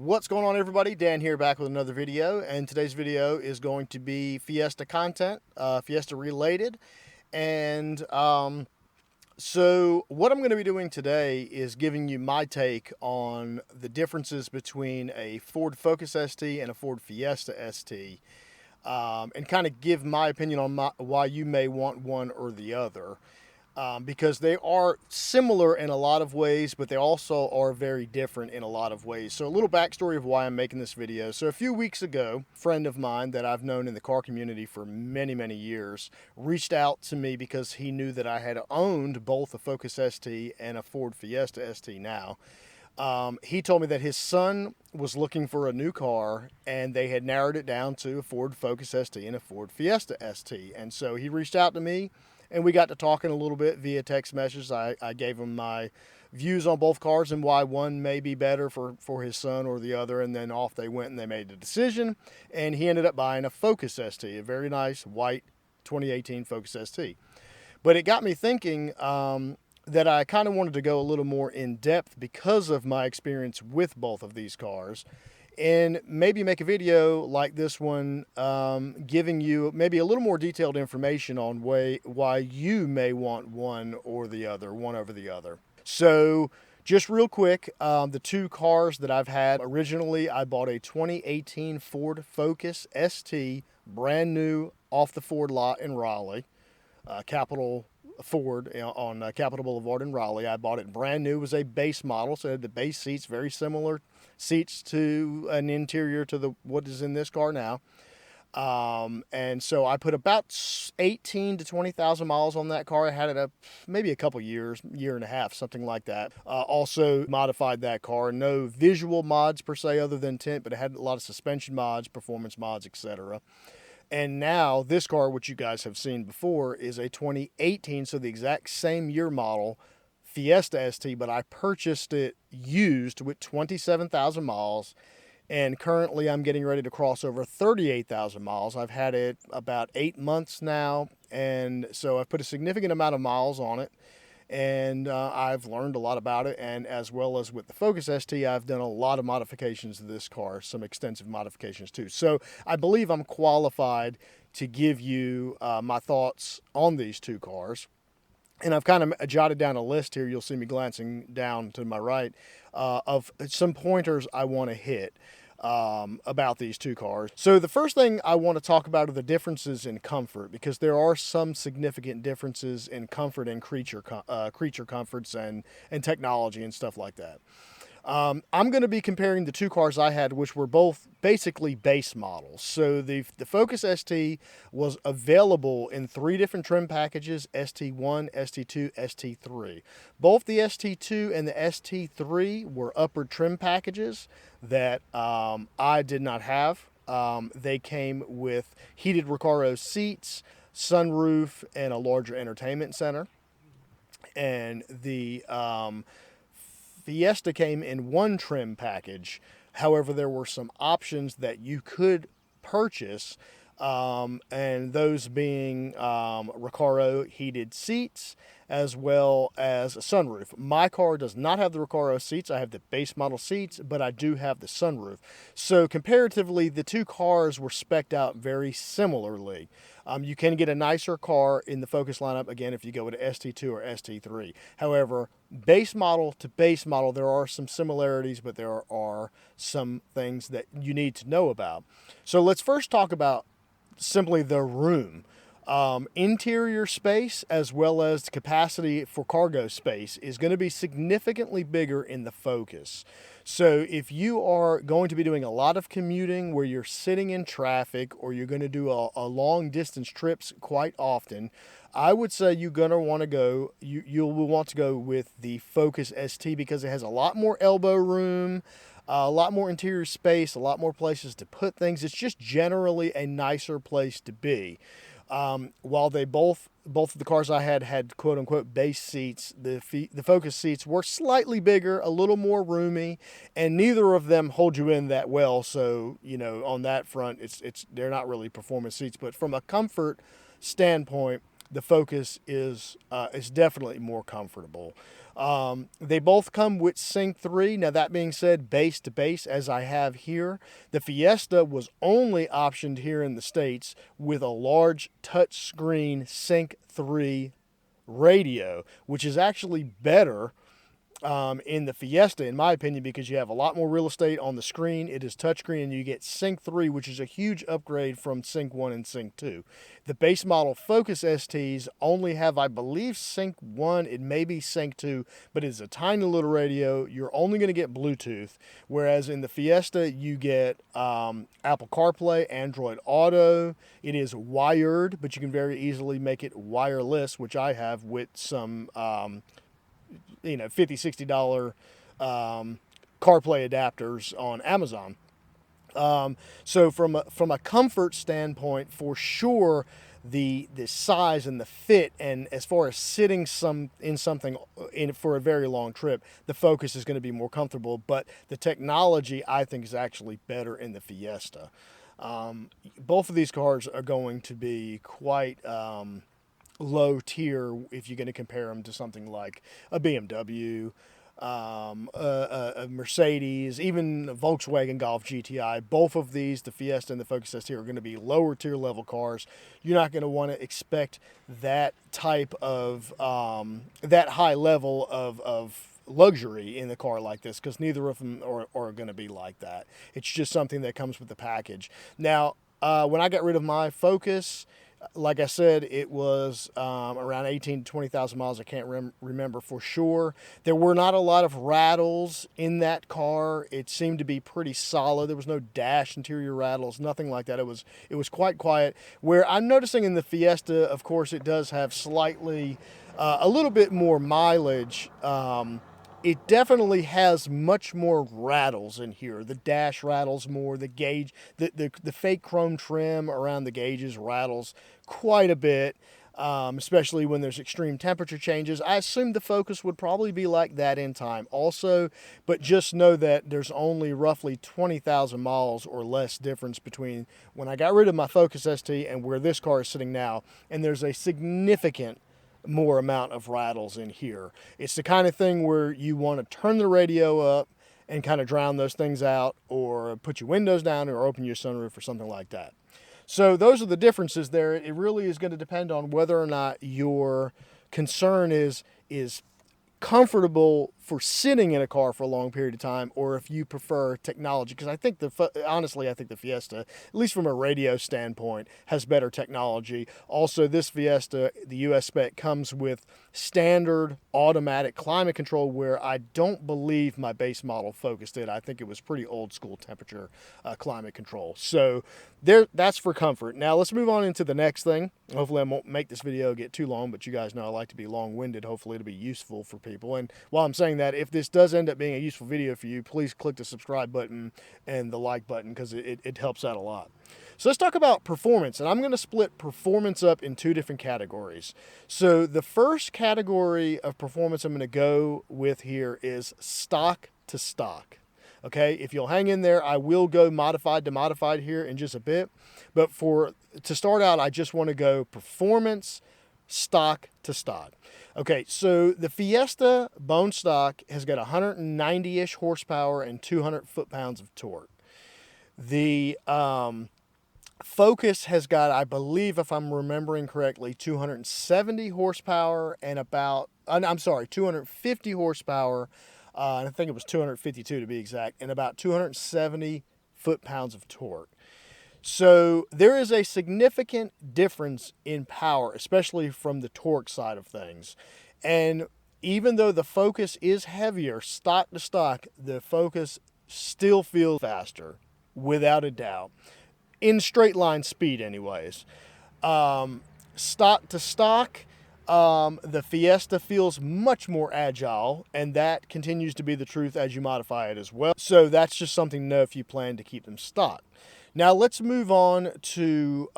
What's going on, everybody? Dan here, back with another video, and today's video is going to be Fiesta content, Fiesta related. And so what I'm going to be doing today is giving you my take on the differences between a Ford Focus ST and a Ford Fiesta ST, and kind of give my opinion on why you may want one or the other. Because they are similar in a lot of ways, but they also are very different in a lot of ways. So a little backstory of why I'm making this video. So a few weeks ago, a friend of mine that I've known in the car community for many, many years reached out to me because he knew that I had owned both a Focus ST and a Ford Fiesta ST now. He told me that his son was looking for a new car, and they had narrowed it down to a Ford Focus ST and a Ford Fiesta ST. And so he reached out to me, and we got to talking a little bit via text messages. I gave him my views on both cars and why one may be better for his son or the other, and then off they went and they made a decision, and he ended up buying a Focus ST, a very nice white 2018 Focus ST. But it got me thinking that I kind of wanted to go a little more in depth because of my experience with both of these cars, and maybe make a video like this one, giving you maybe a little more detailed information on why you may want one or the other, one over the other. So just real quick, the two cars that I've had, originally I bought a 2018 Ford Focus ST, brand new off the Ford lot in Raleigh, Capital Ford on Capitol Boulevard in Raleigh. I bought it brand new. It was a base model, so it had the base seats, very similar seats to an interior to what is in this car now. And so I put about 18 to 20,000 miles on that car. I had it maybe a couple years, year and a half, something like that. Also modified that car. No visual mods per se other than tint, but it had a lot of suspension mods, performance mods, etc. And now this car, which you guys have seen before, is a 2018, so the exact same year model Fiesta ST, but I purchased it used with 27,000 miles, and currently I'm getting ready to cross over 38,000 miles. I've had it about 8 months now, and so I've put a significant amount of miles on it, and I've learned a lot about it. And as well as with the Focus ST, I've done a lot of modifications to this car, some extensive modifications too. So I believe I'm qualified to give you my thoughts on these two cars. And I've kind of jotted down a list here. You'll see me glancing down to my right of some pointers I want to hit about these two cars. So the first thing I want to talk about are the differences in comfort, because there are some significant differences in comfort and creature comforts and technology and stuff like that. I'm going to be comparing the two cars I had, which were both basically base models. So the Focus ST was available in 3 different trim packages: ST1, ST2, ST3. Both the ST2 and the ST3 were upper trim packages that I did not have. They came with heated Recaro seats, sunroof, and a larger entertainment center. And the Fiesta came in 1 trim package. However, there were some options that you could purchase, and those being Recaro heated seats as well as a sunroof. My car does not have the Recaro seats. I have the base model seats, but I do have the sunroof. So comparatively, the two cars were spec'd out very similarly. You can get a nicer car in the Focus lineup, again, if you go with an ST2 or ST3. However, base model to base model, there are some similarities, but there are some things that you need to know about. So let's first talk about simply the room. Interior space as well as capacity for cargo space is going to be significantly bigger in the Focus. So if you are going to be doing a lot of commuting where you're sitting in traffic, or you're going to do a long distance trips quite often, I would say you'll want to go with the Focus ST, because it has a lot more elbow room, a lot more interior space, a lot more places to put things. It's just generally a nicer place to be. While they both of the cars I had quote unquote base seats, the Focus seats were slightly bigger, a little more roomy, and neither of them hold you in that well. So, on that front, they're not really performance seats, but from a comfort standpoint, the Focus is definitely more comfortable. They both come with Sync 3. Now, that being said, base to base, as I have here, the Fiesta was only optioned here in the States with a large touchscreen Sync 3 radio, which is actually better in the Fiesta, in my opinion, because you have a lot more real estate on the screen. It is touchscreen, and you get Sync 3, which is a huge upgrade from Sync 1 and Sync 2. The base model Focus STs only have, I believe, Sync 1. It may be Sync 2, but it's a tiny little radio. You're only going to get Bluetooth, whereas in the Fiesta, you get Apple CarPlay, Android Auto. It is wired, but you can very easily make it wireless, which I have with some $50, $60 CarPlay adapters on Amazon. So from a comfort standpoint, for sure, the size and the fit, and as far as sitting in something for a very long trip, the Focus is going to be more comfortable. But the technology, I think, is actually better in the Fiesta. Both of these cars are going to be quite low tier if you're going to compare them to something like a BMW, a Mercedes, even a Volkswagen Golf GTI. Both of these, the Fiesta and the Focus ST, are going to be lower tier level cars. You're not going to want to expect that type of that high level of luxury in the car like this, because neither of them are going to be like that. It's just something that comes with the package. Now, when I got rid of my Focus, like I said, it was around 18 to 20,000 miles. I can't remember for sure. There were not a lot of rattles in that car. It seemed to be pretty solid. There was no dash interior rattles, nothing like that. It was quite quiet. Where I'm noticing in the Fiesta, of course, it does have slightly a little bit more mileage. It definitely has much more rattles in here. The dash rattles more. The gauge, the fake chrome trim around the gauges rattles quite a bit, especially when there's extreme temperature changes. I assume the Focus would probably be like that in time also, but just know that there's only roughly 20,000 miles or less difference between when I got rid of my Focus ST and where this car is sitting now, and there's a significant more amount of rattles in here. It's the kind of thing where you want to turn the radio up and kind of drown those things out, or put your windows down, or open your sunroof or something like that. So those are the differences there. It really is going to depend on whether or not your concern is comfortable for sitting in a car for a long period of time, or if you prefer technology. Because I think honestly, I think the Fiesta, at least from a radio standpoint, has better technology. Also, this Fiesta, the US spec, comes with standard automatic climate control, where I don't believe my base model Focus did. I think it was pretty old school temperature climate control. So that's for comfort. Now let's move on into the next thing. Hopefully I won't make this video get too long, but you guys know I like to be long-winded. Hopefully it'll be useful for people. And while I'm saying that, if this does end up being a useful video for you, please click the subscribe button and the like button, because it helps out a lot. So let's talk about performance, and I'm going to split performance up in two different categories. So the first category of performance I'm going to go with here is stock to stock. Okay, if you'll hang in there, I will go modified to modified here in just a bit. But to start out, I just want to go performance, stock to stock. Okay, so the Fiesta bone stock has got 190-ish horsepower and 200 foot-pounds of torque. The Focus has got, I believe, if I'm remembering correctly, 270 horsepower and 250 horsepower. And I think it was 252 to be exact, and about 270 foot-pounds of torque. So there is a significant difference in power, especially from the torque side of things. And even though the Focus is heavier, stock to stock, the Focus still feels faster, without a doubt. In straight line speed anyways. Stock to stock, the Fiesta feels much more agile, and that continues to be the truth as you modify it as well. So that's just something to know if you plan to keep them stock. Now let's move on to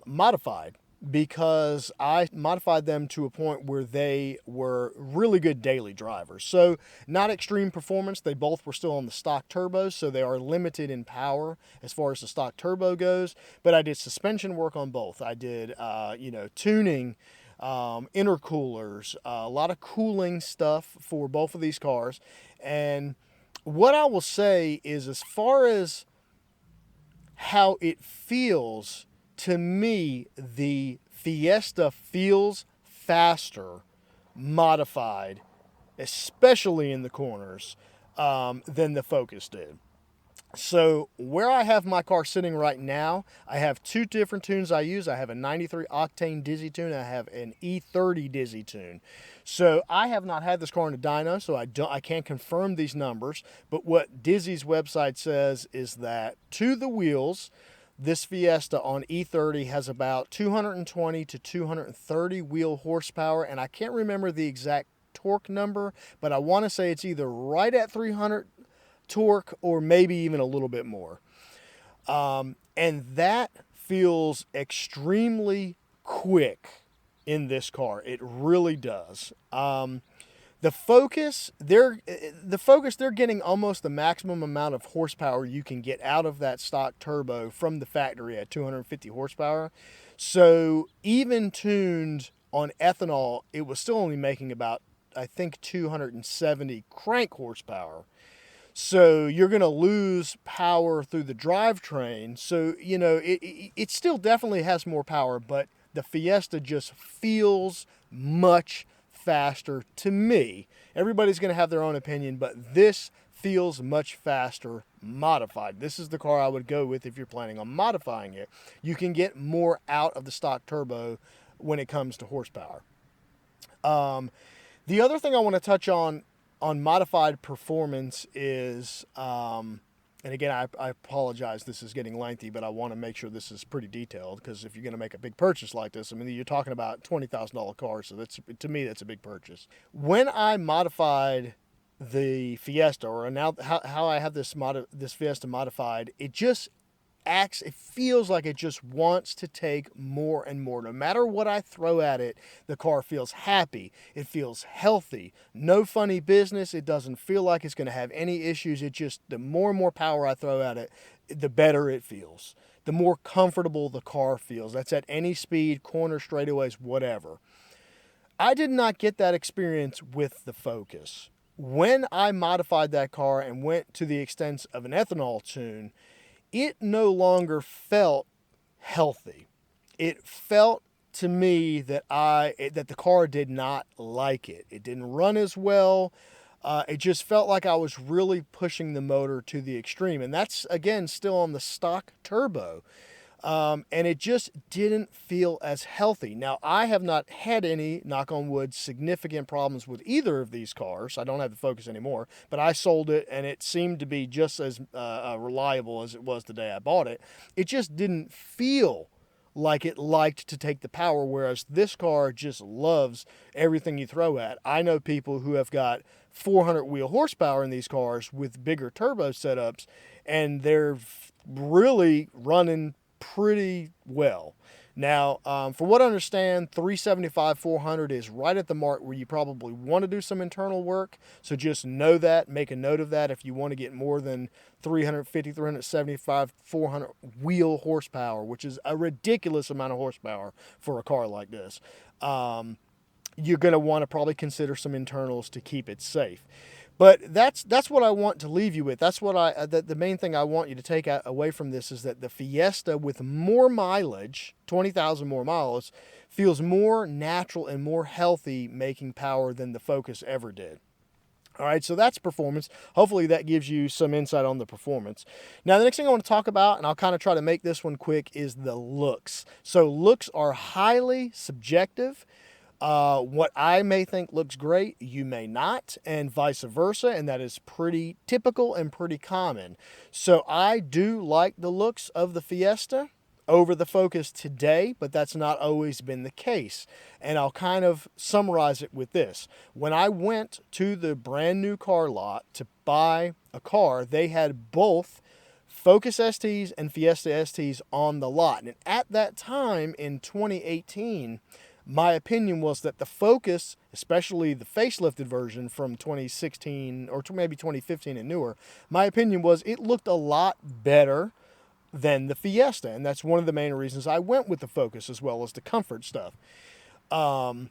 modified, because I modified them to a point where they were really good daily drivers. So not extreme performance. They both were still on the stock turbos, so they are limited in power as far as the stock turbo goes. But I did suspension work on both. I did, tuning intercoolers, a lot of cooling stuff for both of these cars. And what I will say is, as far as how it feels, to me, the Fiesta feels faster modified, especially in the corners, than the Focus did. So where I have my car sitting right now, I have two different tunes I use. I have a 93 octane Dizzy tune, and I have an E30 Dizzy tune. So I have not had this car in a dyno, so I can't confirm these numbers. But what Dizzy's website says is that to the wheels, this Fiesta on E30 has about 220 to 230 wheel horsepower, and I can't remember the exact torque number, but I want to say it's either right at 300 torque or maybe even a little bit more. And that feels extremely quick in this car. It really does. The Focus, they're getting almost the maximum amount of horsepower you can get out of that stock turbo from the factory at 250 horsepower. So even tuned on ethanol, it was still only making about, I think, 270 crank horsepower. So you're going to lose power through the drivetrain. So, you know, it still definitely has more power, but the Fiesta just feels much faster to me. Everybody's going to have their own opinion, but this feels much faster modified. This is the car I would go with if you're planning on modifying it. You can get more out of the stock turbo when it comes to horsepower. The other thing I want to touch on modified performance is, and again, I apologize, this is getting lengthy, but I want to make sure this is pretty detailed, because if you're going to make a big purchase like this, I mean, you're talking about $20,000 car, so that's, to me, that's a big purchase. When I modified the Fiesta, or now how I have this Fiesta modified, it feels like it just wants to take more and more. No matter what I throw at it, the car feels happy. It feels healthy. No funny business. It doesn't feel like it's going to have any issues. It just, the more and more power I throw at it, the better it feels. The more comfortable the car feels. That's at any speed, corner, straightaways, whatever. I did not get that experience with the Focus. When I modified that car and went to the extent of an ethanol tune, it no longer felt healthy. It felt to me that the car did not like it. It didn't run as well. It just felt like I was really pushing the motor to the extreme. And that's, again, still on the stock turbo. And it just didn't feel as healthy. Now, I have not had any, knock on wood, significant problems with either of these cars. I don't have the Focus anymore, but I sold it, and it seemed to be just as reliable as it was the day I bought it. It just didn't feel like it liked to take the power, whereas this car just loves everything you throw at. I know people who have got 400 wheel horsepower in these cars with bigger turbo setups, and they're really running pretty well. Now, for what I understand, 375, 400 is right at the mark where you probably want to do some internal work. So just know that, make a note of that if you want to get more than 350, 375, 400 wheel horsepower, which is a ridiculous amount of horsepower for a car like this. You're going to want to probably consider some internals to keep it safe. But that's what I want to leave you with. That's what the main thing I want you to take away from this is that the Fiesta with more mileage, 20,000 more miles, feels more natural and more healthy making power than the Focus ever did. All right, so that's performance. Hopefully that gives you some insight on the performance. Now, the next thing I want to talk about, and I'll kind of try to make this one quick, is the looks. So looks are highly subjective. What I may think looks great, you may not, and vice versa, and that is pretty typical and pretty common. So I do like the looks of the Fiesta over the Focus today, but that's not always been the case. And I'll kind of summarize it with this. When I went to the brand new car lot to buy a car, they had both Focus STs and Fiesta STs on the lot. And at that time in 2018, my opinion was that the Focus, especially the facelifted version from 2016 or maybe 2015 and newer, my opinion was it looked a lot better than the Fiesta. And that's one of the main reasons I went with the Focus, as well as the comfort stuff. But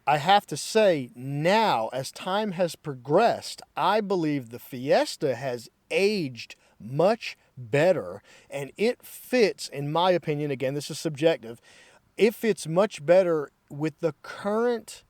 I have to say now, as time has progressed, I believe the Fiesta has aged much better, and it fits, in my opinion, again, this is subjective, it fits much better with the current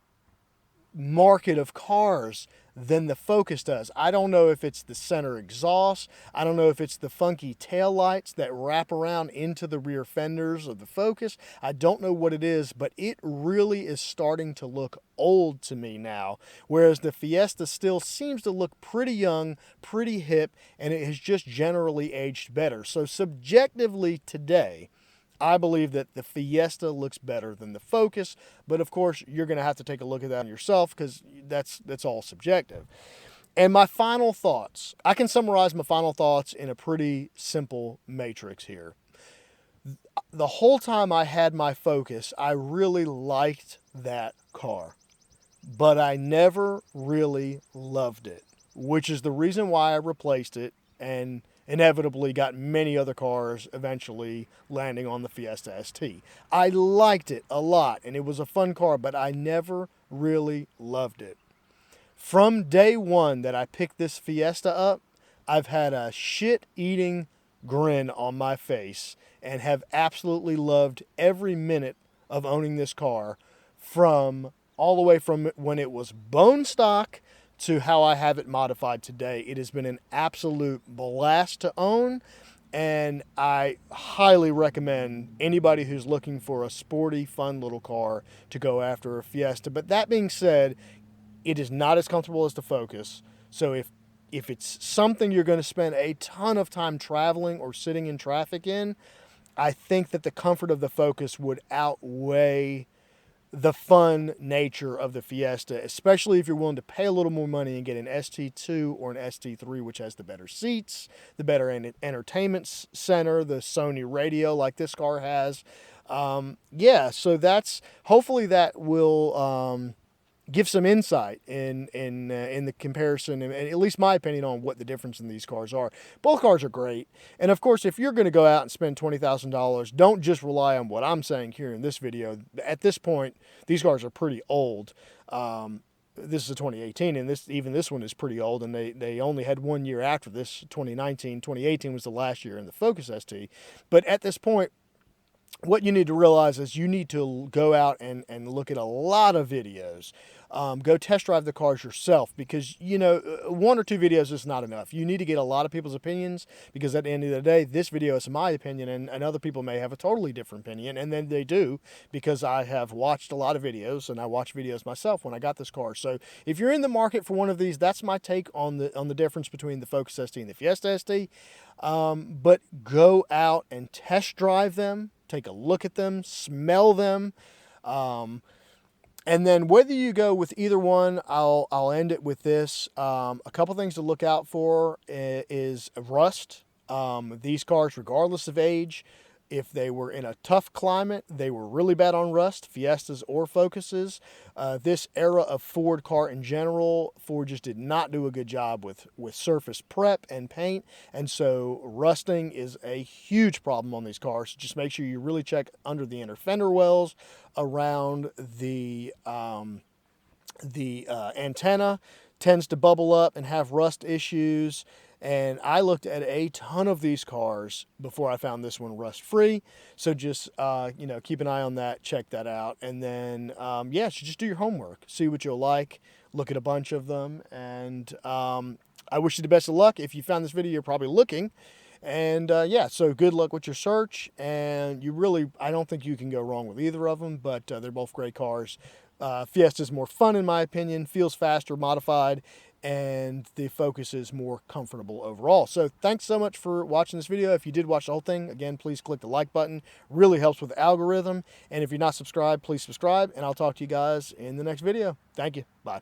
market of cars than the Focus does. I don't know if it's the center exhaust. I don't know if it's the funky tail lights that wrap around into the rear fenders of the Focus. I don't know what it is, but it really is starting to look old to me now, whereas the Fiesta still seems to look pretty young, pretty hip, and it has just generally aged better. So subjectively today, I believe that the Fiesta looks better than the Focus, but of course you're going to have to take a look at that yourself because that's all subjective. And my final thoughts, I can summarize my final thoughts in a pretty simple matrix here. The whole time I had my Focus, I really liked that car, but I never really loved it, which is the reason why I replaced it and inevitably got many other cars eventually landing on the Fiesta ST. I liked it a lot, and it was a fun car, but I never really loved it. From day one that I picked this Fiesta up, I've had a shit-eating grin on my face and have absolutely loved every minute of owning this car, from all the way from when it was bone stock to how I have it modified today. It has been an absolute blast to own, and I highly recommend anybody who's looking for a sporty, fun little car to go after a Fiesta. But that being said, it is not as comfortable as the Focus. So if it's something you're going to spend a ton of time traveling or sitting in traffic in, I think that the comfort of the Focus would outweigh the fun nature of the Fiesta, especially if you're willing to pay a little more money and get an ST2 or an ST3, which has the better seats, the better entertainment center, the Sony radio like this car has. So that's, hopefully that will give some insight in the comparison, and at least my opinion on what the difference in these cars are. Both cars are great, and of course, if you're going to go out and spend $20,000, don't just rely on what I'm saying here in this video. At this point, these cars are pretty old. This is a 2018, and this one is pretty old, and they only had 1 year after this. 2019, 2018 was the last year in the Focus ST. But at this point, what you need to realize is you need to go out and look at a lot of videos. Go test drive the cars yourself, because, one or two videos is not enough. You need to get a lot of people's opinions, because at the end of the day, this video is my opinion, and other people may have a totally different opinion, and then they do, because I have watched a lot of videos, and I watched videos myself when I got this car. So if you're in the market for one of these, that's my take on the difference between the Focus ST and the Fiesta ST. But go out and test drive them. Take a look at them, smell them, and then whether you go with either one, I'll end it with this. A couple things to look out for is rust. These cars, regardless of age, if they were in a tough climate, they were really bad on rust, Fiestas or Focuses. This era of Ford car in general, Ford just did not do a good job with surface prep and paint, and so rusting is a huge problem on these cars. Just make sure you really check under the inner fender wells, around the antenna tends to bubble up and have rust issues. And I looked at a ton of these cars before I found this one rust-free. So just, keep an eye on that, check that out. And then, so just do your homework. See what you'll like. Look at a bunch of them. And I wish you the best of luck. If you found this video, you're probably looking. And, so good luck with your search. And I don't think you can go wrong with either of them. But they're both great cars. Fiesta's more fun, in my opinion. Feels faster, modified. And the Focus is more comfortable overall. So thanks so much for watching this video. If you did watch the whole thing, again, please click the like button. Really helps with the algorithm. And if you're not subscribed, please subscribe. And I'll talk to you guys in the next video. Thank you. Bye.